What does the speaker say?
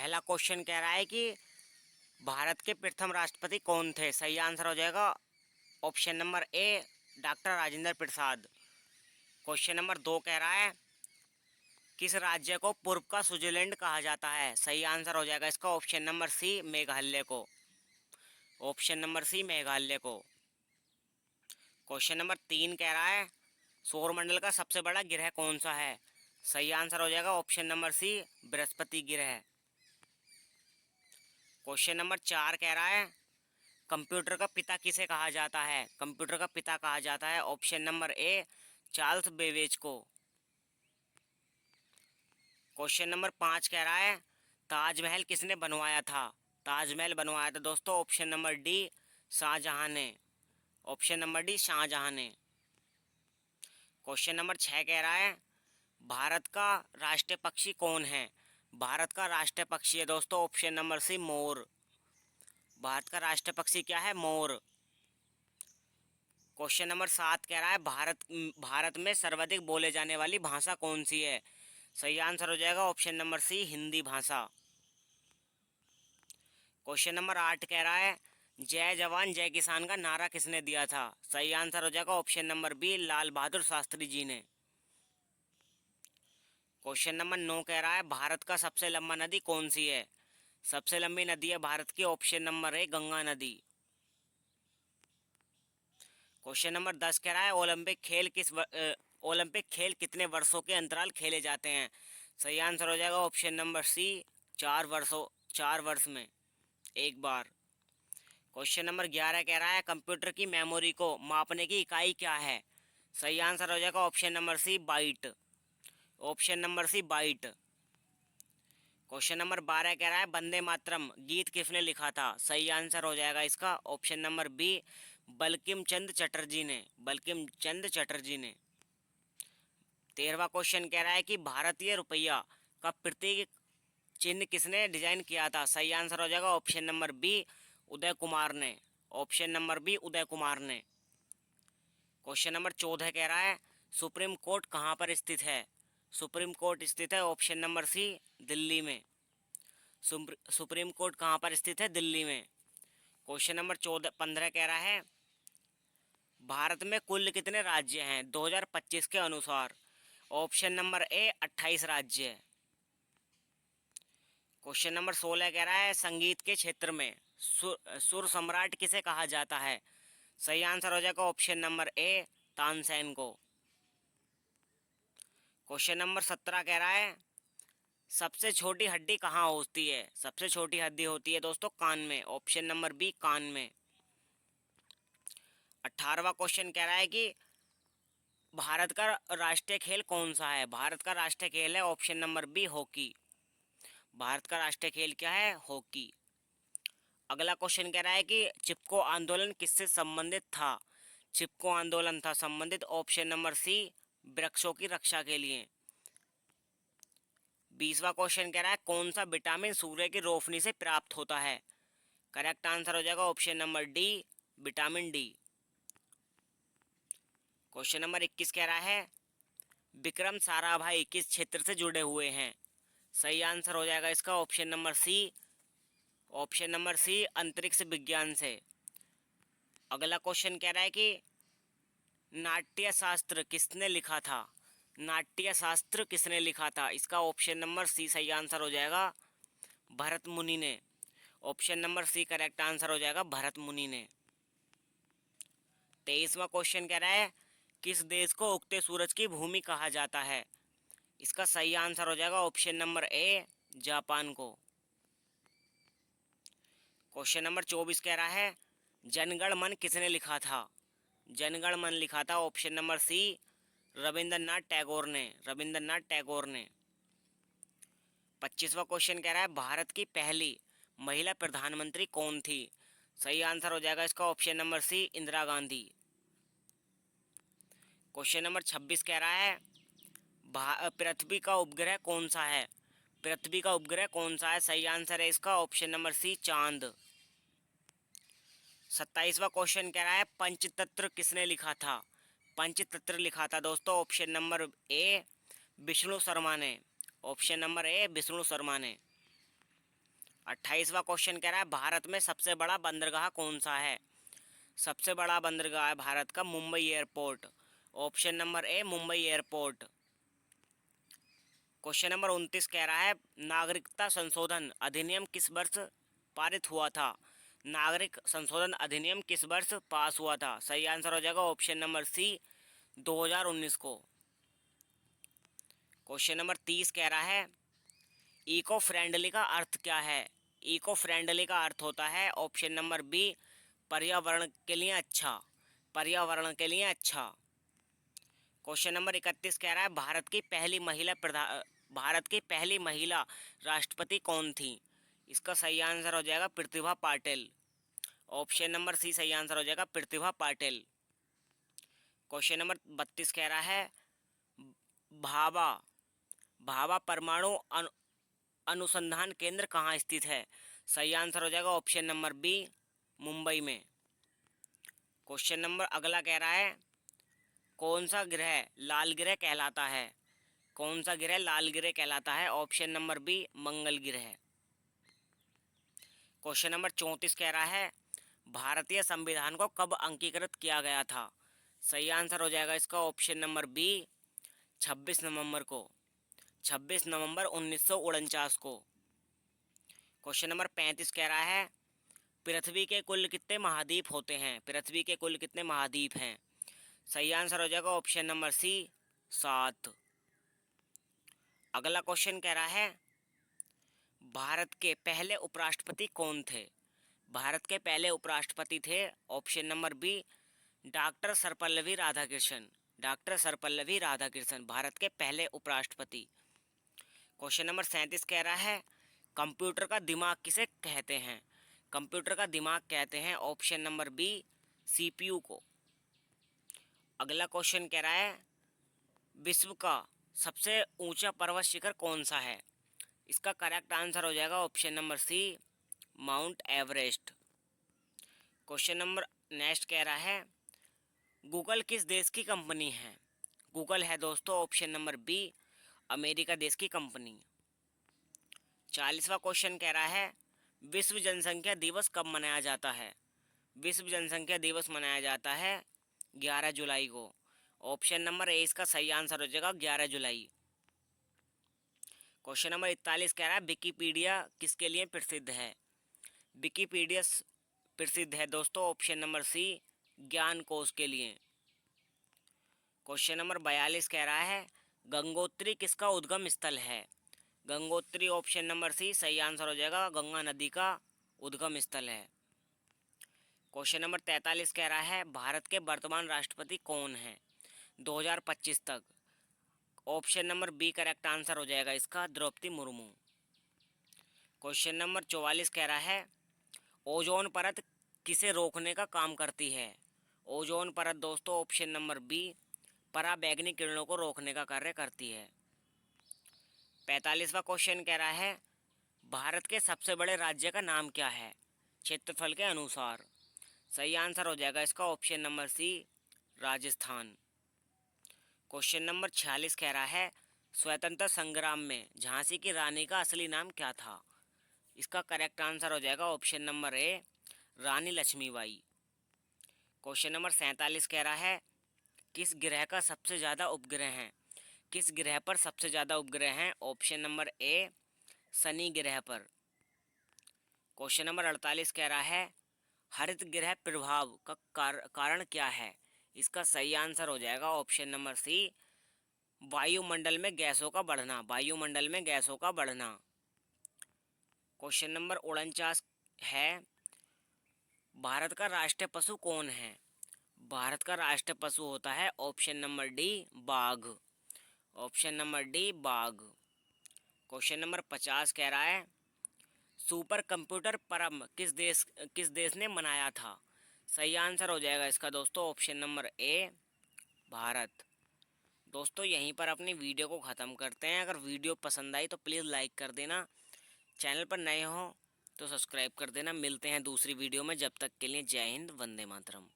पहला क्वेश्चन कह रहा है कि भारत के प्रथम राष्ट्रपति कौन थे। सही आंसर हो जाएगा ऑप्शन नंबर ए doctor Rajendra Prasad. Question number 2 कह रहा है किस राज्य को पूर्व का स्विट्जरलैंड कहा जाता है। सही आंसर हो जाएगा इसका ऑप्शन नंबर सी मेघालय को। ऑप्शन नंबर सी मेघालय को। क्वेश्चन नंबर 3 कह रहा है सौरमंडल का सबसे बड़ा ग्रह कौन सा है। सही आंसर हो जाएगा ऑप्शन नंबर सी बृहस्पति ग्रह। क्वेश्चन नंबर 4 कह रहा है कंप्यूटर का पिता किसे कहा जाता है। कंप्यूटर का पिता कहा जाता है option number A Charles Babbage को। क्वेश्चन नंबर 5 कह रहा है ताजमहल किसने बनवाया था। ताजमहल बनवाया था दोस्तों ऑप्शन नंबर डी शाहजहां ने। ऑप्शन नंबर डी शाहजहां ने। क्वेश्चन नंबर 6 कह रहा है भारत का राष्ट्रीय पक्षी कौन है। भारत का राष्ट्रीय पक्षी है दोस्तों ऑप्शन नंबर सी मोर। भारत का राष्ट्रीय पक्षी क्या है मोर। क्वेश्चन नंबर 7 कह रहा है भारत में सर्वाधिक बोले जाने वाली भाषा कौन सी है। सही आंसर हो जाएगा ऑप्शन नंबर सी हिंदी भाषा। क्वेश्चन नंबर 8 कह रहा है जय जवान जय किसान का नारा किसने दिया था। सही आंसर हो जाएगा option number B Lal Bahadur Shastri ji ने। क्वेश्चन नंबर 9 कह रहा है भारत का सबसे लंबा नदी कौन सी है। सबसे लंबी नदी है भारत की ऑप्शन नंबर ए गंगा नदी। क्वेश्चन नंबर 10 कह रहा है ओलंपिक खेल कितने वर्षों के अंतराल खेले जाते हैं। सही आंसर हो जाएगा ऑप्शन नंबर सी 4 वर्ष में एक बार। क्वेश्चन नंबर 11 कह रहा है कंप्यूटर की मेमोरी को मापने की इकाई क्या है। सही आंसर हो जाएगा ऑप्शन नंबर सी बाइट। ऑप्शन नंबर सी बाइट। क्वेश्चन नंबर 12 कह रहा है वंदे मातरम गीत किसने लिखा था। सही आंसर हो जाएगा इसका option number B Bankim Chandra Chatterjee ने। बंकिम चंद्र चटर्जी ने। 13वां क्वेश्चन कह रहा है कि भारतीय रुपया का प्रतीक चिन्ह किसने डिजाइन किया था। सही आंसर हो जाएगा option number B Uday Kumar ने। Option number B Uday Kumar ने। क्वेश्चन नंबर 14 कह रहा है सुप्रीम कोर्ट कहाँ पर स्थित है। सुप्रीम कोर्ट स्थित है ऑप्शन नंबर सी दिल्ली में। सुप्रीम कोर्ट कहाँ पर स्थित है दिल्ली में। क्वेश्चन नंबर 15 कह रहा है भारत में कुल कितने राज्य हैं 2025 के अनुसार। ऑप्शन नंबर ए 28 राज्य है। क्वेश्चन नंबर 16 कह रहा है संगीत के क्षेत्र में सुर सम्राट किसे कहा जाता है। सही आंसर हो जाएगा ऑप्शन नंबर ए तानसेन को। क्वेश्चन नंबर 17 कह रहा है सबसे छोटी हड्डी कहाँ होती है। सबसे छोटी हड्डी होती है दोस्तों कान में। ऑप्शन नंबर बी कान में। 18वां क्वेश्चन कह रहा है कि भारत का राष्ट्रीय खेल कौन सा है। भारत का राष्ट्रीय खेल है ऑप्शन नंबर बी हॉकी। भारत का राष्ट्रीय खेल क्या है हॉकी। अगला क्वेश्चन कह रहा है कि चिपको आंदोलन किससे संबंधित था। चिपको आंदोलन था संबंधित ऑप्शन नंबर सी वृक्षों की रक्षा के लिए। 20वां क्वेश्चन कह रहा है कौन सा विटामिन सूर्य की रोशनी से प्राप्त होता है। करेक्ट आंसर हो जाएगा option number D vitamin D. Question number 21 कह रहा है विक्रम साराभाई किस क्षेत्र से जुड़े हुए हैं। सही आंसर हो जाएगा इसका option number c. Option number c अंतरिक्ष विज्ञान से। अगला क्वेश्चन कह रहा है कि नाट्य शास्त्र किसने लिखा था। नाट्य शास्त्र किसने लिखा था। इसका ऑप्शन नंबर सी सही आंसर हो जाएगा भरत मुनि ने। Option number c correct answer हो जाएगा भरत मुनि ने। 23वां क्वेश्चन कह रहा है किस देश को उगते सूरज की भूमि कहा जाता है। इसका सही आंसर हो जाएगा ऑप्शन नंबर ए जापान को। क्वेश्चन नंबर 24 कह रहा है जनगण मन किसने लिखा था। जनगण मन लिखा था option number c Rabindranath Tagore ने। रविंद्रनाथ टैगोर ने। 25वां क्वेश्चन कह रहा है भारत की पहली महिला प्रधानमंत्री कौन थी। सही आंसर हो जाएगा इसका option number c Indira Gandhi. Question number 26 कह रहा है पृथ्वी का उपग्रह कौन सा है। पृथ्वी का उपग्रह कौन सा है। सही आंसर है इसका ऑप्शन नंबर सी चांद। 27वां क्वेश्चन कह रहा है पंचतंत्र किसने लिखा था। पंचतंत्र लिखा था दोस्तों option number A Vishnu Sharma ने। Option number A Vishnu Sharma ने। 28वां क्वेश्चन कह रहा है भारत में सबसे बड़ा बंदरगाह कौन सा है। सबसे बड़ा बंदरगाह है भारत का मुंबई एयरपोर्ट। ऑप्शन नंबर ए मुंबई एयरपोर्ट। क्वेश्चन नंबर 29 कह रहा है नागरिकता संशोधन अधिनियम किस वर्ष पारित हुआ था। नागरिक संशोधन अधिनियम किस वर्ष पास हुआ था। सही आंसर हो जाएगा ऑप्शन नंबर सी 2019 को। क्वेश्चन नंबर 30 कह रहा है इको फ्रेंडली का अर्थ क्या है। इको फ्रेंडली का अर्थ होता है ऑप्शन नंबर बी पर्यावरण के लिए अच्छा। पर्यावरण के लिए अच्छा। क्वेश्चन नंबर 31 कह रहा है भारत की पहली महिला राष्ट्रपति कौन थी। इसका सही आंसर हो जाएगा प्रतिभा पाटिल। ऑप्शन नंबर सी सही आंसर हो जाएगा प्रतिभा पाटिल। क्वेश्चन नंबर 32 कह रहा है भाभा भाभा परमाणु अनुसंधान केंद्र कहाँ स्थित है। सही आंसर हो जाएगा ऑप्शन नंबर बी मुंबई में। क्वेश्चन नंबर अगला कह रहा है कौन सा ग्रह लाल ग्रह कहलाता है। कौन सा ग्रह लाल ग्रह कहलाता है। ऑप्शन नंबर बी मंगल ग्रह। क्वेश्चन नंबर 34 कह रहा है भारतीय संविधान को कब अंगीकृत किया गया था। सही आंसर हो जाएगा इसका ऑप्शन नंबर बी 26 नवंबर को। 26 नवंबर 1949 को। क्वेश्चन नंबर 35 कह रहा है पृथ्वी के कुल कितने महाद्वीप होते हैं। पृथ्वी के कुल कितने महाद्वीप हैं। सही आंसर हो जाएगा ऑप्शन नंबर सी 7। अगला क्वेश्चन कह रहा है भारत के पहले उपराष्ट्रपति कौन थे। भारत के पहले उपराष्ट्रपति थे option number B doctor Sarvepalli Radhakrishnan. Doctor Sarvepalli Radhakrishnan Bharat के पहले उपराष्ट्रपति। क्वेश्चन नंबर 37 कह रहा है कंप्यूटर का दिमाग किसे कहते हैं। कंप्यूटर का दिमाग कहते हैं ऑप्शन नंबर बी सीपीयू को। अगला क्वेश्चन कह रहा है विश्व का सबसे ऊंचा पर्वत शिखर कौन सा है। इसका करेक्ट आंसर हो जाएगा option number c Mount Everest. Question number next कह रहा है गूगल किस देश की कंपनी है। गूगल है दोस्तों ऑप्शन नंबर बी अमेरिका देश की कंपनी। 40वां क्वेश्चन कह रहा है विश्व जनसंख्या दिवस कब मनाया जाता है। विश्व जनसंख्या दिवस मनाया जाता है 11 जुलाई को। ऑप्शन नंबर ए इसका सही आंसर हो जाएगा 11 जुलाई। क्वेश्चन नंबर 41 कह रहा है विकिपीडिया किसके लिए प्रसिद्ध है। विकिपीडिया प्रसिद्ध है दोस्तों ऑप्शन नंबर सी ज्ञान कोश के लिए। क्वेश्चन नंबर 42 कह रहा है गंगोत्री किसका उद्गम स्थल है। गंगोत्री ऑप्शन नंबर सी सही आंसर हो जाएगा गंगा नदी का उद्गम स्थल है। क्वेश्चन नंबर 43 कह रहा है भारत के वर्तमान राष्ट्रपति कौन हैं 2025 तक। Option number b correct answer हो जाएगा इसका द्रौपदी मुर्मू। क्वेश्चन नंबर 44 कह रहा है ओजोन परत किसे रोकने का काम करती है। ओजोन परत दोस्तों ऑप्शन नंबर बी पराबैंगनी किरणों को रोकने का कार्य करती है। 45वां क्वेश्चन कह रहा है भारत के सबसे बड़े राज्य का नाम क्या है क्षेत्रफल के अनुसार। सही आंसर हो जाएगा इसका option number c Rajasthan. Question number 46 कह रहा है स्वतंत्रता संग्राम में झांसी की रानी का असली नाम क्या था। इसका करेक्ट आंसर हो जाएगा option number A Rani Lakshmibai. Question number 47 कह रहा है किस ग्रह का सबसे ज़्यादा उपग्रह हैं। किस ग्रह पर सबसे ज़्यादा उपग्रह हैं। ऑप्शन नंबर ए शनि ग्रह पर। क्वेश्चन नंबर 48 कह रहा है हरित गृह प्रभाव का कारण क्या है। इसका सही आंसर हो जाएगा ऑप्शन नंबर सी वायुमंडल में गैसों का बढ़ना। वायुमंडल में गैसों का बढ़ना। क्वेश्चन नंबर 49 है भारत का राष्ट्रीय पशु कौन है। भारत का राष्ट्रीय पशु होता है ऑप्शन नंबर डी बाघ। ऑप्शन नंबर डी बाघ। क्वेश्चन नंबर 50 कह रहा है सुपर कंप्यूटर परम किस देश ने मनाया था। सही आंसर हो जाएगा इसका दोस्तों ऑप्शन नंबर ए भारत। दोस्तों यहीं पर अपनी वीडियो को ख़त्म करते हैं। अगर वीडियो पसंद आई तो प्लीज़ लाइक कर देना। चैनल पर नए हो तो सब्सक्राइब कर देना। मिलते हैं दूसरी वीडियो में। जब तक के लिए जय हिंद वंदे मातरम।